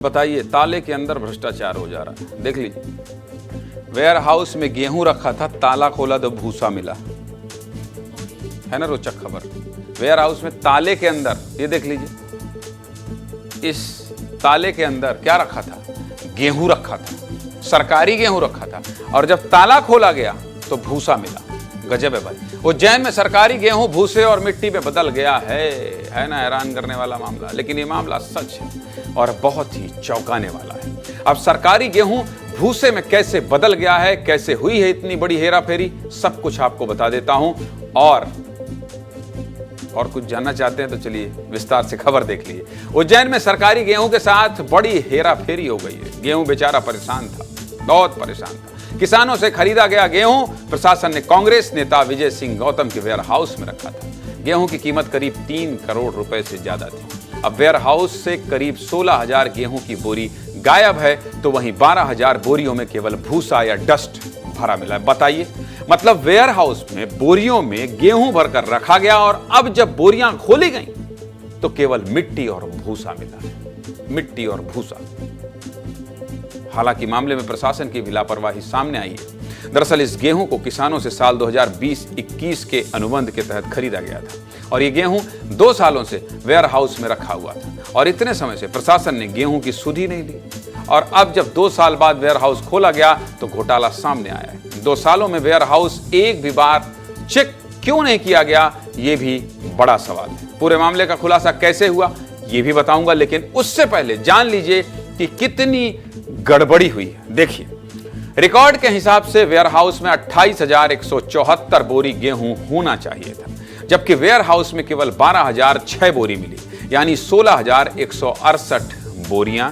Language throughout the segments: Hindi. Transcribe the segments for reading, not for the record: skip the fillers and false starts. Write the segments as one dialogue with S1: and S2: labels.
S1: बताइए, ताले के अंदर भ्रष्टाचार हो जा रहा है। देख लीजिए, वेयर हाउस में गेहूं रखा था, ताला खोला तो भूसा मिला। है ना रोचक खबर। वेयर हाउस में ताले के अंदर, ये देख लीजिए, इस ताले के अंदर क्या रखा था? गेहूं रखा था, सरकारी गेहूं रखा था, और जब ताला खोला गया तो भूसा मिला। गजब है भाई। उज्जैन में सरकारी गेहूं भूसे और मिट्टी में बदल गया है ना। हैरान करने वाला मामला, लेकिन ये मामला सच है और बहुत ही चौंकाने वाला है। अब सरकारी गेहूं भूसे में कैसे बदल गया है, कैसे हुई है इतनी बड़ी हेराफेरी, सब कुछ आपको बता देता हूं। और कुछ जानना चाहते हैं तो चलिए विस्तार से खबर देख लीजिए। उज्जैन में सरकारी गेहूं के साथ बड़ी हेराफेरी हो गई है। गेहूं बेचारा परेशान था, बहुत परेशान था। किसानों से खरीदा गया गेहूं प्रशासन ने कांग्रेस नेता विजय सिंह गौतम के वेयर हाउस में रखा था। गेहूं की कीमत करीब 3 करोड़ रुपए से ज्यादा थी। अब वेयर हाउस से करीब 16,000 गेहूं की बोरी गायब है, तो वहीं 12,000 बोरियों में केवल भूसा या डस्ट भरा मिला है। बताइए, मतलब वेयर हाउस में बोरियों में गेहूं भरकर रखा गया और अब जब बोरियां खोली गई तो केवल मिट्टी और भूसा मिला। मिट्टी और भूसा। हालांकि मामले में प्रशासन की भी लापरवाही सामने आई है। दरअसल इस गेहूं को किसानों से साल 2020-21 के अनुबंध के तहत खरीदा गया था और ये गेहूं 2 सालों से वेयर हाउस में रखा हुआ था और इतने समय से प्रशासन ने गेहूं की सुध ही नहीं ली। और अब जब 2 साल बाद वेयर हाउस खोला गया तो घोटाला सामने आया है। 2 सालों में वेयर हाउस एक भी बार चेक क्यों नहीं किया गया, ये भी बड़ा सवाल है। पूरे मामले का खुलासा कैसे हुआ ये भी बताऊंगा, लेकिन उससे पहले जान लीजिए कि कितनी गड़बड़ी हुई है। देखिए, रिकॉर्ड के हिसाब से वेयर हाउस में 28,174 बोरी गेहूं होना चाहिए था, जबकि वेयर हाउस में केवल 12,006 बोरी मिली, यानी 16,168 बोरियां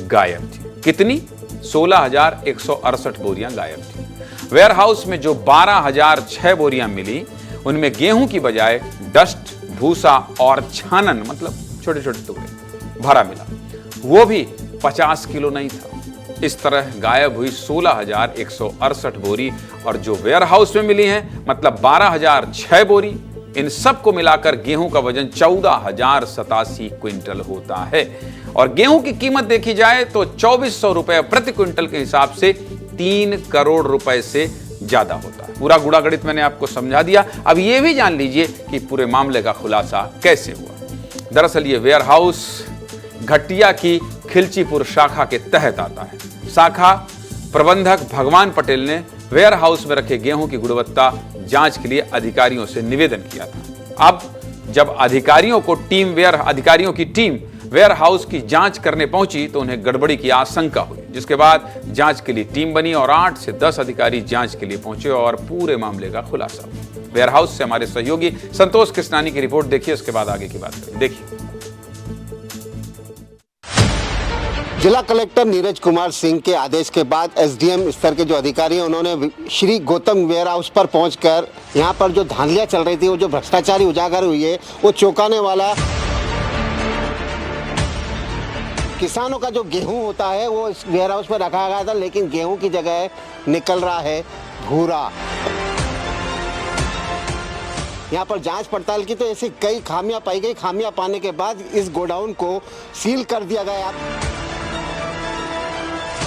S1: गायब थी। कितनी? 16,168 बोरियां गायब थी। वेयर हाउस में जो 12,006 बोरियां मिली, उनमें गेहूं की बजाय डस्ट, भूसा और छानन, मतलब छोटे छोटे टुकड़े भरा मिला। वो भी 50 किलो नहीं था। इस तरह गायब हुई 16,168 बोरी, और जो वेयर हाउस में मिली हैं, मतलब 12,006 बोरी, इन सबको मिलाकर गेहूं का वजन 14,087 क्विंटल होता है। और गेहूं की कीमत देखी जाए तो 2,400 रुपए प्रति क्विंटल के हिसाब से 3 करोड़ रुपए से ज्यादा होता है। पूरा गुणा गणित मैंने आपको समझा दिया। अब यह भी जान लीजिए कि पूरे मामले का खुलासा कैसे हुआ। दरअसल ये वेयर हाउस घटिया की खिलचीपुर शाखा के तहत आता है। शाखा प्रबंधक भगवान पटेल ने वेयर हाउस में रखे गेहूं की गुणवत्ता जांच के लिए अधिकारियों से निवेदन किया था। अब जब अधिकारियों की टीम वेयर हाउस की जांच करने पहुंची तो उन्हें गड़बड़ी की आशंका हुई, जिसके बाद जांच के लिए टीम बनी और 8 से 10 अधिकारी जांच के लिए पहुंचे और पूरे मामले का खुलासा हुआ। वेयर हाउस से हमारे सहयोगी संतोष कृष्णानी की रिपोर्ट देखिए, उसके बाद आगे की बात करें। देखिए,
S2: जिला कलेक्टर नीरज कुमार सिंह के आदेश के बाद एसडीएम स्तर के जो अधिकारी हैं, उन्होंने श्री गौतम वेयर हाउस पर पहुंचकर यहां पर जो धांधलियां चल रही थी, वो जो भ्रष्टाचारी उजागर हुई है, वो चौंकाने वाला। किसानों का जो गेहूं होता है वो इस वेयर हाउस पर रखा गया था, लेकिन गेहूं की जगह निकल रहा है भूरा। यहाँ पर जांच पड़ताल की तो ऐसी कई खामियां पाई गई। खामियां पाने के बाद इस गोडाउन को सील कर दिया गया।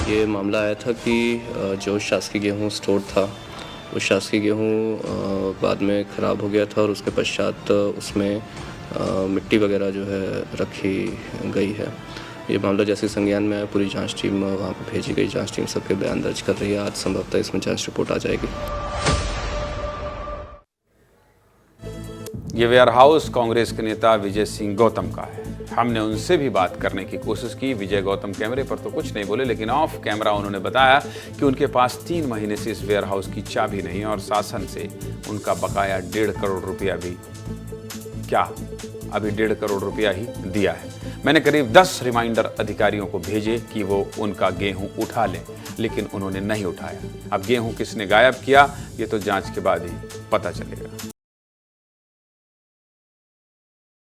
S3: ये मामला आया था कि जो शासकीय गेहूं स्टोर था, वो शासकीय गेहूं बाद में ख़राब हो गया था और उसके पश्चात उसमें मिट्टी वगैरह जो है रखी गई है। ये मामला जैसे संज्ञान में आया, पूरी जांच टीम वहाँ पर भेजी गई। जांच टीम सबके बयान दर्ज कर रही है। आज संभवतः इसमें जांच रिपोर्ट आ जाएगी।
S1: ये वेयर हाउस कांग्रेस के नेता विजय सिंह गौतम का है। हमने उनसे भी बात करने की कोशिश की। विजय गौतम कैमरे पर तो कुछ नहीं बोले, लेकिन ऑफ कैमरा उन्होंने बताया कि उनके पास 3 महीने से इस वेयर हाउस की चाबी नहीं है और शासन से उनका बकाया 1.5 करोड़ रुपया भी, क्या अभी 1.5 करोड़ रुपया ही दिया है। मैंने करीब 10 रिमाइंडर अधिकारियों को भेजे कि वो उनका गेहूं उठा लें, लेकिन उन्होंने नहीं उठाया। अब गेहूं किसने गायब किया, ये तो जांच के बाद ही पता चलेगा।